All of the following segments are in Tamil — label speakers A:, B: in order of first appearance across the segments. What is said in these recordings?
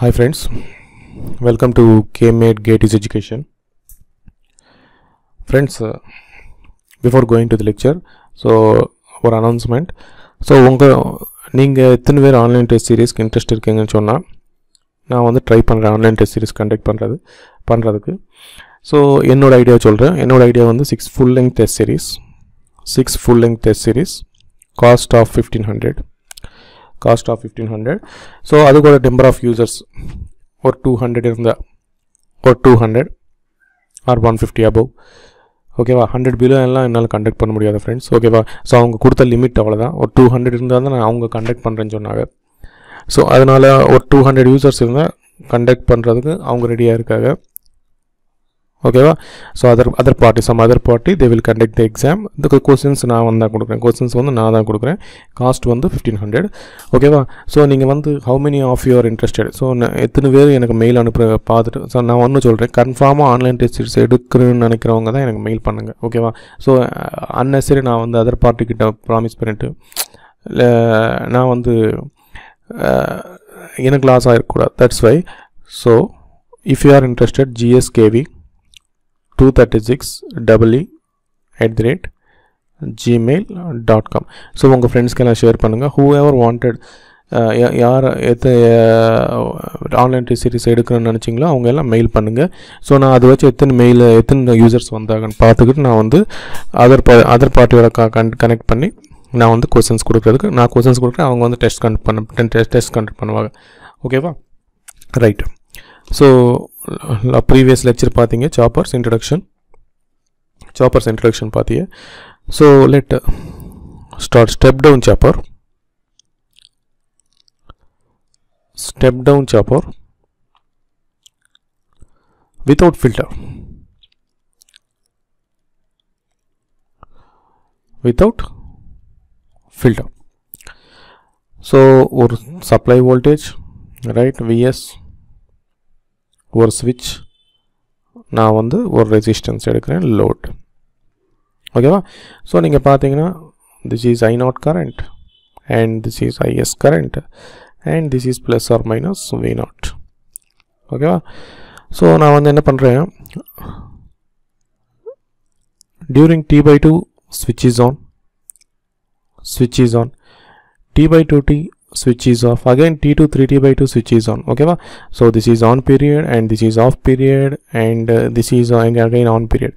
A: Hi friends, welcome to KMate Gates Education. Friends, before going to the lecture, so ஒரு announcement. So நீங்கள் எத்தனை பேர் ஆன்லைன் டெஸ்ட் சீரீஸ்க்கு இன்ட்ரெஸ்ட் இருக்கீங்கன்னு சொன்னால் நான் வந்து ட்ரை பண்ணுறேன் ஆன்லைன் டெஸ்ட் சீரீஸ் கண்டக்ட் பண்ணுறதுக்கு. ஸோ என்னோடய ஐடியா சொல்கிறேன். என்னோடய ஐடியா வந்து 6 full length test series cost of 1500. So அதுக்கோட number of users ஒரு 200 இருந்தால் ஒரு 200 or 150 above. ஓகேவா, 100 பிலோ எல்லாம் என்னால் கண்டக்ட் பண்ண முடியாது ஃப்ரெண்ட்ஸ். ஓகேவா, ஸோ அவங்க கொடுத்த லிமிட் அவ்வளோதான். ஒரு 200 இருந்தால் தான் நான் அவங்க கண்டக்ட் பண்ணுறேன்னு சொன்னாங்க. ஸோ அதனால் ஒரு 200 யூசர்ஸ் இருந்தால் கண்டக்ட் பண்ணுறதுக்கு அவங்க ரெடியாக இருக்காங்க. ஓகேவா, so other party they will conduct the exam. இந்த கொஸ்டின்ஸ் நான் வந்து தான் கொடுக்குறேன். கொஸ்டின்ஸ் வந்து நான் தான் கொடுக்குறேன். காஸ்ட் வந்து 1500. ஓகேவா, ஸோ நீங்கள் வந்து how many of you're interested. So எத்தனை பேர் எனக்கு மெயில் பார்த்துட்டு ஸோ நான் ஒன்று சொல்கிறேன், கன்ஃபார்மாக ஆன்லைன் டெஸ்ட் எடுக்கிறேன்னு நினைக்கிறவங்க தான் எனக்கு மெயில் பண்ணுங்கள். ஓகேவா, ஸோ அன்னெசரி நான் வந்து அதர் பார்ட்டிக்கிட்ட ப்ராமிஸ் பண்ணிவிட்டு நான் வந்து எனக்கு லாஸ் ஆகிருக்கக்கூடாது. That's why. So if you are interested GSKV 236@gmail.com. So உங்கள் ஃப்ரெண்ட்ஸ்க்கெல்லாம் ஷேர் பண்ணுங்கள். ஹூ எவர் வாண்டட், யார் ஆன்லைன் டெஸ்ட் சீரிஸ் எடுக்கணும்னு நினச்சிங்களோ அவங்க எல்லாம் மெயில் பண்ணுங்கள். ஸோ நான் அதை வச்சு எத்தனை யூசர்ஸ் வந்தாங்கன்னு பார்த்துக்கிட்டு நான் வந்து அதர் பார்ட்டியோட கனெக்ட் பண்ணி நான் வந்து கொஸ்டின்ஸ் கொடுக்குறேன். அவங்க வந்து டெஸ்ட் கண்டக்ட் பண்ணுவாங்க. ஓகேவா, ரைட். ஸோ ப்ரீவியஸ் லெக்சர் பார்த்தீங்க, சாப்பர்ஸ் இன்ட்ரடக்ஷன் பார்த்தீங்க. So let start. Step down chopper without filter. So ஒரு சப்ளை வோல்டேஜ், ரைட், VS, ஒரு ஸ்விட்ச், நான் வந்து ஒரு ரெசிஸ்டன்ஸ் எடுக்கிறேன், லோட். ஓகேவா, ஸோ நீங்கள் பார்த்தீங்கன்னா this is I0 current and this is IS current and this is plus or minus V0. ஓகேவா, ஸோ நான் வந்து என்ன பண்ணுறேன், during T/2 switch is on, T/2T switch is off, again T2 3T/2 switch is on. Okay, so this is on period and this is off period and this is again on period.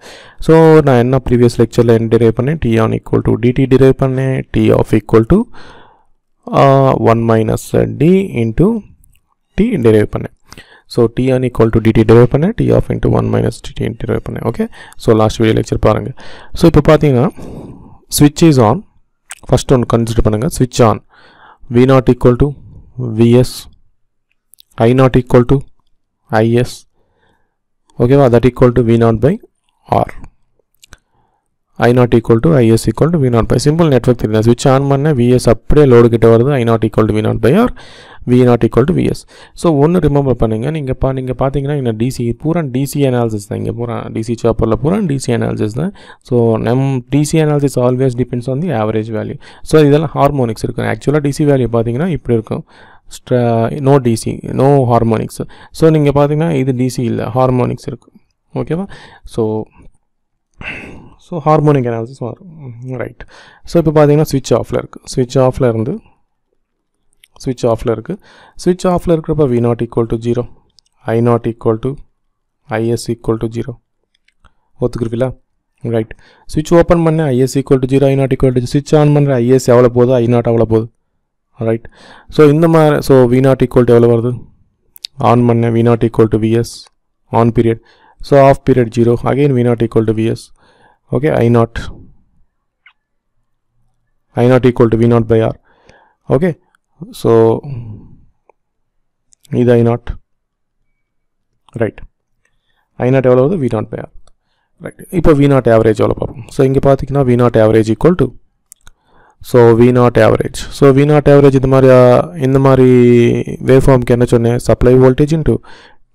A: So na enna previous lecture la derive panne, T on equal to dt derive panne, T off equal to 1 minus d into t derive panne. So T on equal to dt derive panne, T off into 1 minus dt derive panne. Okay, so last video lecture paranga. So ipo pathina switch is on, first one consider pannunga, switch on, V0 equal to VS, I0 equal to IS. Okay, that equal to V0 by R. I0 equal to IS equal to V0 by, simple network theory. Switch on பண்ண VS அப்படியே லோடு கிட்ட வருது, I0 equal to V0 by R, V0 equal to VS. So ஒன்று ரிமெம்பர் பண்ணுங்கள், நீங்கள் பார்த்தீங்கன்னா இந்த பூரா DC அனாலிசிஸ் தான். இங்கே பூரா DC சாப்பரில் பூரா DC அனாலிசிஸ் தான். So DC analysis always depends on the average value. So இதெல்லாம் ஹார்மோனிக்ஸ் இருக்கும். ஆக்சுவலாக DC வேல்யூ பார்த்தீங்கன்னா இப்படி இருக்கும், நோ ஹார்மோனிக்ஸ். ஸோ நீங்கள் பார்த்தீங்கன்னா இது DC இல்லை, ஹார்மோனிக்ஸ் இருக்குது. ஓகேவா, ஸோ ஹார்மோனிக் அனாலிசிஸ் வரும், ரைட். ஸோ இப்போ பார்த்தீங்கன்னா ஸ்விட்ச் ஆஃபில் இருக்குது. ஸ்விட்ச் ஆஃபில் இருக்கிறப்ப V0 equal to 0, I0 equal to IS equal to 0. ஒத்துக்குறீங்களா, right. ஸ்விட்ச் ஓப்பன் பண்ண IS equal to 0, I0 equal to 0. ஸ்விட்ச் ஆன் பண்ணுற IS எவ்வளோ போகுது, I0 எவ்வளோ போகுது, ரைட். ஸோ இந்த மாதிரி, ஸோ V0 equal to எவ்வளோ வருது, ஆன் பண்ண V0 equal to VS, on period. So off period 0, again V0 equal to VS. Okay, I0 equal to V0 by R. Okay, so இது I0, ரைட். I0 எவ்வளோ வருது, V0 by R, ரைட். இப்போ V0 ஆவரேஜ் எவ்வளோ பார்ப்போம். ஸோ இங்கே பார்த்தீங்கன்னா V0 average equal to, so V0 average. So V0 average இந்த மாதிரி வேவ் ஃபார்முக்கு என்ன சொன்னேன், supply voltage into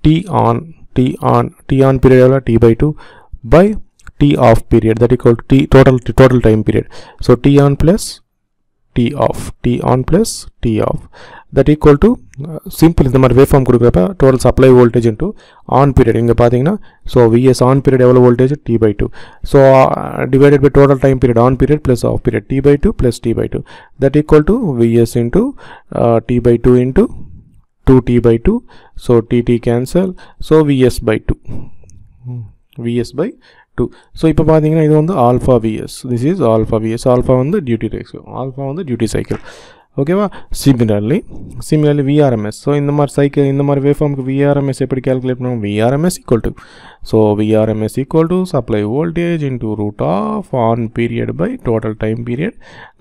A: T on period எவ்வளோ, T/2 by T off period, that equal to T total time period. So T on plus T off, T on plus T off, that equal to simple இந்த மாதிரி வேவ் ஃபார்ம் கொடுக்குறப்ப total supply voltage into on period இங்கே பார்த்தீங்கன்னா ஸோ விஎஸ் ஆன் பீரியட் எவ்வளோ voltage T/2 so divided by total time period on period plus off period T/2 plus T/2 that equal to VS into T/2 into 2T/2 so TT cancel so VS/2 so இப்போ பார்த்தீங்கன்னா இது வந்து alpha VS this is alpha VS alpha வந்து டியூட்டி ரேஷியோ ஆல்ஃபா வந்து டியூட்டி சைக்கிள் ஓகேவா சிமிலர்லி விஆர்எம்எஸ் ஸோ இந்த மாதிரி சைக்கிள் இந்த மாதிரி வேவ் ஃபார்முக்கு விஆர்எம்எஸ் எப்படி கால்குலேட் பண்ணுவோம் VRMS equal to so VRMS equal to supply voltage into root of on period by total time period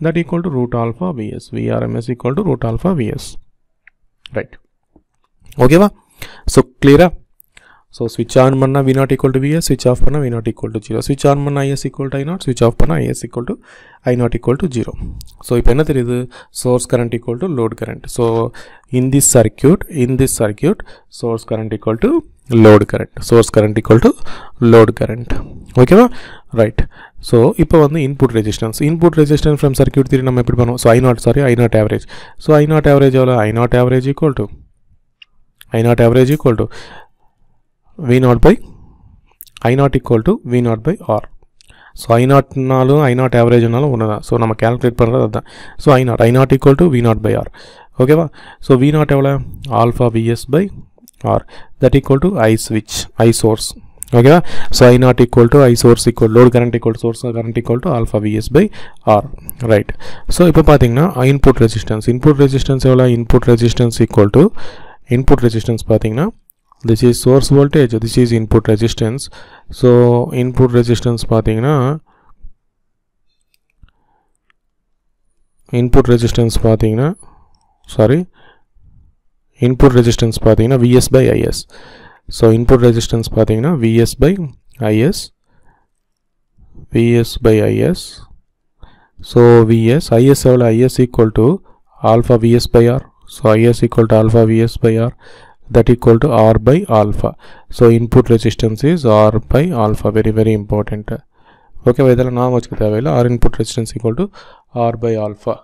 A: that equal to root alpha VS VRMS equal to root alpha VS right ஓகேவா ஸோ கிளியரா ஸோ ஸ்விட்ச் ஆன் பண்ணால் V0 equal to Vs ஸ்விட்ச் ஆஃப் பண்ணால் V0 equal to 0 ஸ்விட்ச் ஆன் பண்ணால் IS equal to I0 ஸ்விட்ச் ஆஃப் பண்ணால் IS equal to I0 equal to 0 so இப்போ என்ன தெரியுது source current equal to load current so in this circuit source current equal to load current ஓகேவா ரைட் ஸோ இப்போ வந்து input resistance from circuit theory நம்ம எப்படி பண்ணுவோம் so I0 average so I0 average எவ்வளோ I0 average equal to V0 by I0 equal to V0 by R so I0னாலும் I0 ஆவரேஜ்னாலும் ஒன்று தான் ஸோ நம்ம கேல்குலேட் பண்ணுறது அதுதான் so I0 equal to V0 by R ஓகேவா ஸோ V0 எவ்வளோ alpha VS by R that equal to I source ஓகேவா so I0 equal to I source equal load current equal to source current equal to alpha VS by R right so இப்போ பார்த்தீங்கன்னா இன்புட் ரெசிஸ்டன்ஸ் எவ்வளோ இன்புட் ரெசிஸ்டன்ஸ் பார்த்தீங்கன்னா this is source voltage, this is input resistance. So input resistance பார்த்தீங்கன்னா input resistance VS by IS. So input resistance பார்த்தீங்கன்னா VS by IS. So IS எவ்வளோ IS equal to alpha VS by R. So IS equal to alpha VS by R. That equal to R by alpha. So input resistance is R by alpha. Very very important. Okay, இதெல்லாம் நான் வச்சுக்க தேவையில்லை. R input resistance equal to R by alpha.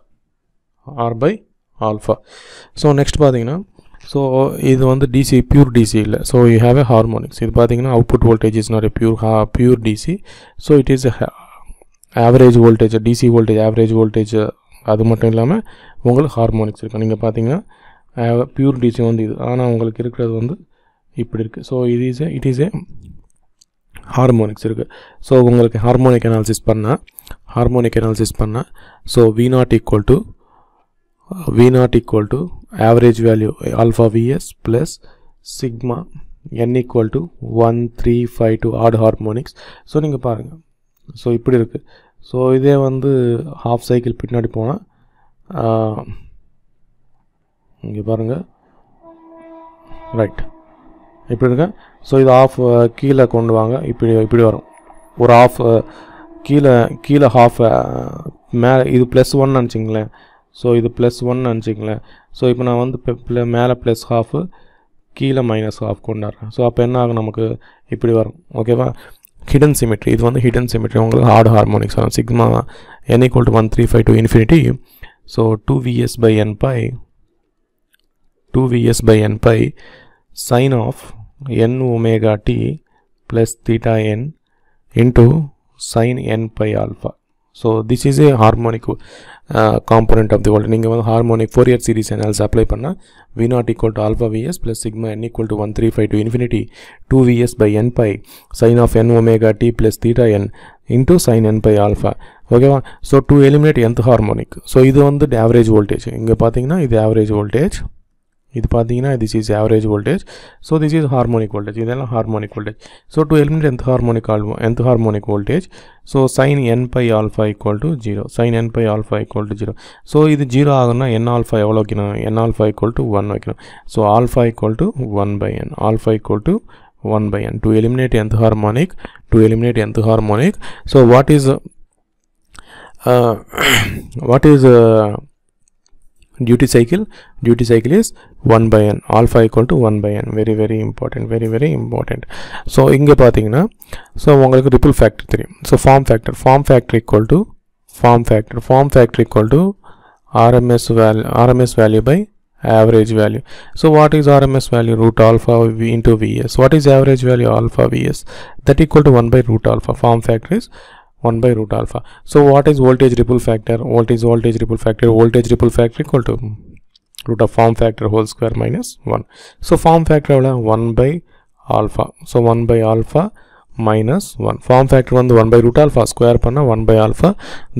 A: So next பார்த்தீங்கன்னா so இது வந்து DC pure DC இல்லை. So you have a harmonics. இது பார்த்தீங்கன்னா output voltage is not a pure DC. So it is a average voltage, DC voltage, average voltage. அது மட்டும் இல்லாமல் உங்களுக்கு ஹார்மோனிக்ஸ் இருக்குது. நீங்கள் பார்த்தீங்கன்னா பியூர் டிசி வந்து இது, ஆனால் உங்களுக்கு இருக்கிறது வந்து இப்படி இருக்குது. So it is a harmonics இருக்குது. ஸோ உங்களுக்கு ஹார்மோனிக் அனாலிசிஸ் பண்ணால் so V0 equal to average value alpha VS plus sigma n equal to 1 3 5 to odd harmonics. So நீங்கள் பாருங்கள் ஸோ இப்படி இருக்குது. ஸோ இதே வந்து ஹாஃப் சைக்கிள் பின்னாடி போனால் இங்கே பாருங்கள் ரைட் இப்படி இருக்க. ஸோ இது ஆஃப் கீழே கொண்டு வாங்க, இப்படி வரும் ஒரு ஆஃப் கீழே ஹாஃப் மேலே இது +1 நினச்சிங்களேன். ஸோ இது +1 நினச்சிங்களேன். ஸோ இப்போ நான் வந்து மேலே ப்ளஸ் ஹாஃபு கீழே -1/2 கொண்டாடுறேன். ஸோ அப்போ என்ன ஆகும் நமக்கு இப்படி வரும். ஓகேவா ஹிடன் சிமெட்ரி, இது வந்து ஹிடன் சிமெட்ரி உங்களுக்கு ஹார்ட் ஹார்மோனிக்ஸ் வரும். Sigma n equal to 1 3 5 to infinity. So 2Vs by n pi sin of n omega t plus theta n into sin n pi alpha. So this is a harmonic component of the voltage. நீங்கள் வந்து harmonic Fourier series analysis apply பண்ணா V0 equal to alpha Vs plus sigma n equal to 135 to infinity 2Vs by n pi sin of n omega t plus theta n into sin n pi alpha. ஓகேவா. So to eliminate nth harmonic. So இது வந்து average voltage. இங்கே பார்த்தீங்கன்னா இது average voltage, இது பார்த்தீங்கன்னா this is average voltage. So this is harmonic voltage. இதெல்லாம் harmonic voltage. So to eliminate nth harmonic voltage, so sin n pi alpha equal to 0. Sin n pi alpha equal to 0. So இது 0 ஆகுனா n alpha எவ்வளோ வைக்கணும்? n alpha equal to 1 வைக்கணும். So alpha equal to 1 by n. Alpha equal to 1 by n. To eliminate nth harmonic. So what is duty cycle is 1 by n. Alpha equal to 1 by n. Very important. So இங்க பார்த்தீங்கன்னா so உங்களுக்கு ripple factor தெரியும். So form factor equal to RMS value by average value. So what is RMS value? Root alpha v into Vs. What is average value? Alpha Vs. That equal to 1 by root alpha. Form factor is 1 by root alpha. So what is voltage ripple factor? Voltage ripple factor. Voltage ripple factor equal to root of form factor whole square minus 1. So form factor 1 by alpha. So 1 by alpha minus 1. Form factor 1 by root alpha square panna 1 by alpha,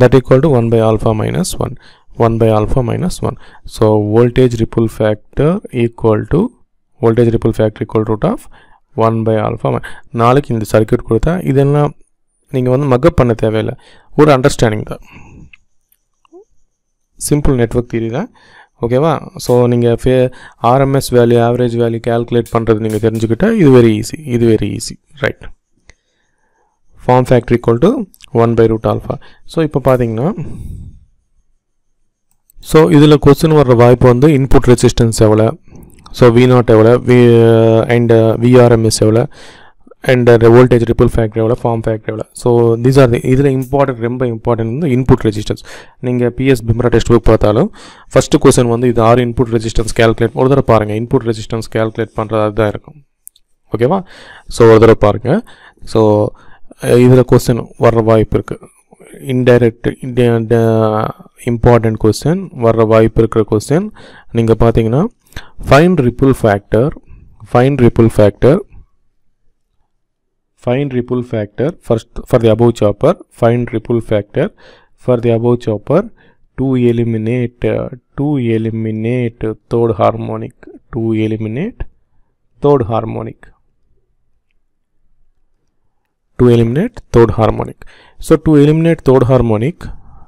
A: that equal to 1 by alpha minus 1. 1 by alpha minus 1. So voltage ripple factor equal to root of 1 by alpha. நாளைக்கு இந்த சர்க்யூட் கொடுத்தா இதெல்லாம் நீங்கள் வந்து மக்கப் பண்ண தேவையில்லை, ஒரு அண்டர்ஸ்டாண்டிங் தான், சிம்பிள் நெட்வொர்க் தியரி தான். ஓகேவா? ஸோ நீங்கள் RMS value average value calculate பண்ணுறது நீங்கள் தெரிஞ்சுக்கிட்டால் இது very easy right. Form factor equal to 1 by root alpha. So இப்போ பார்த்தீங்கன்னா ஸோ இதில் கொஸ்டின் வர்ற வாய்ப்பு வந்து இன்புட் ரெசிஸ்டன்ஸ் எவ்வளோ, ஸோ V0 எவ்வளோ, அண்ட் VRMS எவ்வளோ, அண்ட் வோல்டேஜ் ரிப்பிள் ஃபேக்டர் எவ்வளோ, ஃபார்ம் ஃபேக்டர் எவ்வளோ. ஸோ தீஸ் ஆர் இதில் ரொம்ப இம்பார்ட்டன்ட் வந்து இன்புட் ரெசிஸ்டன்ஸ். நீங்கள் PS பிம்ரா டெக்ஸ்ட் புக் பார்த்தாலும் ஃபஸ்ட்டு கொஸ்டின் வந்து இது 6 இன்புட் ரெசிஸ்டன்ஸ் கேல்குலேட், ஒரு தடவை பாருங்கள், இன்புட் ரெசிஸ்டன்ஸ் கேல்குலேட் பண்ணுறது தான் இருக்கும். ஓகேவா? ஸோ ஒரு தடவை பாருங்கள். ஸோ இதில் கொஸ்டின் வர்ற வாய்ப்பு இருக்குது, இன்டைரக்ட் இம்பார்ட்டன்ட் கொஸ்டின் வர்ற வாய்ப்பு இருக்கிற கொஸ்டின் நீங்கள் பார்த்தீங்கன்னா find ripple factor first for the above chopper, find ripple factor for the above chopper to eliminate third harmonic, so to eliminate third harmonic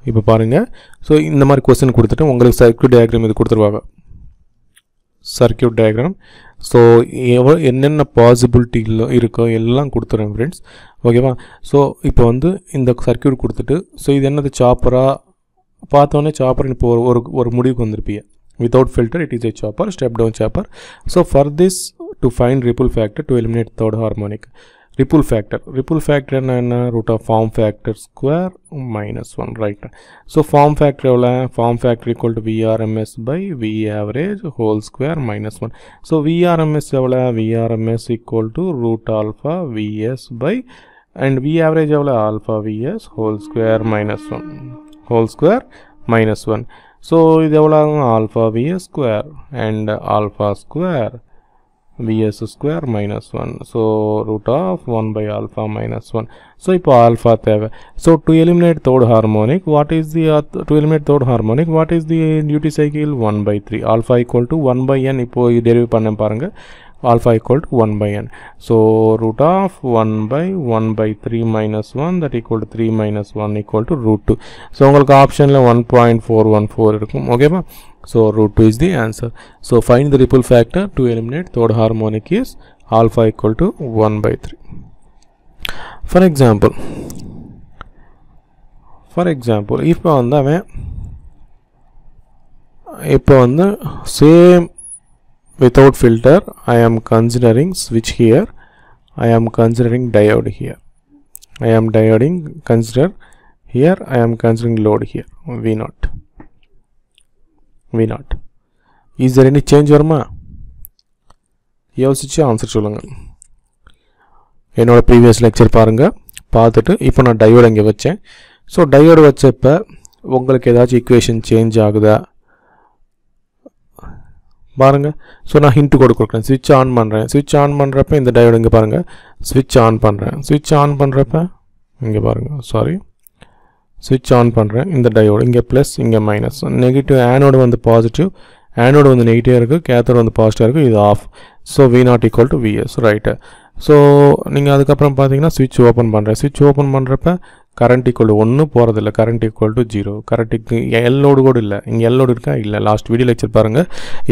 A: இப்போ பாருங்கள். ஸோ இந்த மாதிரி கொஸ்டின் கொடுத்துட்டு உங்களுக்கு சர்க்யூட் டயக்ராம் இது கொடுத்துருவாங்க, சர்க்யூட் டயக்ராம். ஸோ என்னென்ன பாசிபிலிட்டியில் இருக்கோ எல்லாம் கொடுத்துருவேன் ஃப்ரெண்ட்ஸ். ஓகேவா? ஸோ இப்போ வந்து இந்த சர்க்யூட் கொடுத்துட்டு ஸோ இது என்னது சாப்பராக பார்த்தோன்னே சாப்பர் இப்போ ஒரு முடிவுக்கு வந்திருப்பீங்க. without filter it is a chopper, step down chopper. So for this to find ripple factor to eliminate third harmonic, ripple factor என்ன root of form factor square minus 1 right. So form factor equal to VRMS by V average whole square minus 1. So VRMS equal to root alpha Vs by and V average alpha Vs whole square minus 1. So இது alpha Vs square and alpha square Vs square minus 1. So root of 1 by alpha minus 1. So இப்போ alpha தேவை. So to eliminate third harmonic, what is the duty cycle? 1 by 3. Alpha equal to 1 by n. இப்போ derive பண்ண பாருங்க, alpha equal to 1 by n. So root of 1 by 3 minus 1, that equal to 3 minus 1 equal to root 2. So உங்களுக்கு ஆப்ஷனில் 1.414 இருக்கும். ஓகேவா? So root 2 is the answer. So find the ripple factor to eliminate third harmonic is alpha equal to 1 by 3. For example, இப்போ வந்து same without filter I am considering switch here, I am considering diode here, I am considering load here V0. Is there any change வருமா? யோசிச்சு ஆன்சர் சொல்லுங்கள். என்னோட ப்ரீவியஸ் லெக்சர் பாருங்கள், பார்த்துட்டு இப்போ நான் டயோடு இங்கே வச்சேன். ஸோ டயோடு வச்சப்போ உங்களுக்கு ஏதாச்சும் ஈக்குவேஷன் சேஞ்ச் ஆகுதா பாருங்கள். ஸோ நான் ஹிண்ட் கொடுக்குறேன், ஸ்விட்ச் ஆன் பண்ணுறப்ப இந்த டயோடு இங்கே பாருங்கள், ஸ்விட்ச் ஆன் பண்ணுறப்ப இங்கே பாருங்கள், ஸ்விட்ச் ஆன் பண்ணுறேன், இந்த டயோடு இங்கே ப்ளஸ் இங்கே மைனஸ், நெகட்டிவ் ஆனோடு வந்து பாசிட்டிவ், ஆனோடு வந்து நெகட்டிவாக இருக்குது, கேத்தோடு வந்து பாசிட்டிவாக இருக்குது, இது off. So V0 equal to Vs right. So நீங்கள் அதுக்கப்புறம் பார்த்தீங்கன்னா ஸ்விட்ச் ஓப்பன் பண்ணுறப்ப கரண்ட் ஈக்குவல் டு 1 போகிறதில்ல, கரண்ட் ஈக்குவல் டு 0. கரண்ட்டுக்கு எல்லோடு கூட இல்லை, இங்கே எல்லோடு இருக்கா இல்லை, லாஸ்ட் வீடியோ லெக்சர் பாருங்கள்,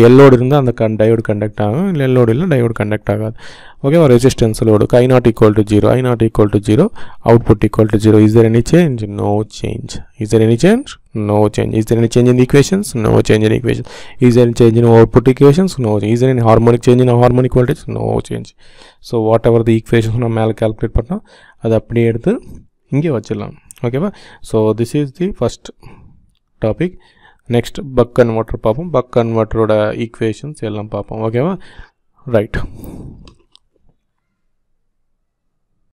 A: எல்லோடு இருந்தால் அந்த டயோடு கண்டக்ட் ஆகும், இல்லை எல்லோடு இல்லை டயோடு கண்டக்ட் ஆகாது. ஓகேவா? Resistance load I0 equal to 0, output equal to 0. Is there any change? No change. Is there any change? No change. Is there any change in the equations? No change in equations. Is there any change in output equations? No change. Is there any harmonic change in harmonic voltage? No change. So whatever the equations நம்ம மேலே கால்குலேட் பண்ணோம் அதை அப்படியே எடுத்து இங்கே வச்சிடலாம். ஓகேவா? So this is the first topic. Next buck converter பார்ப்போம். பக் கன்வெர்ட்டரோட ஈக்குவேஷன்ஸ் எல்லாம் பார்ப்போம். ஓகேவா? ரைட்.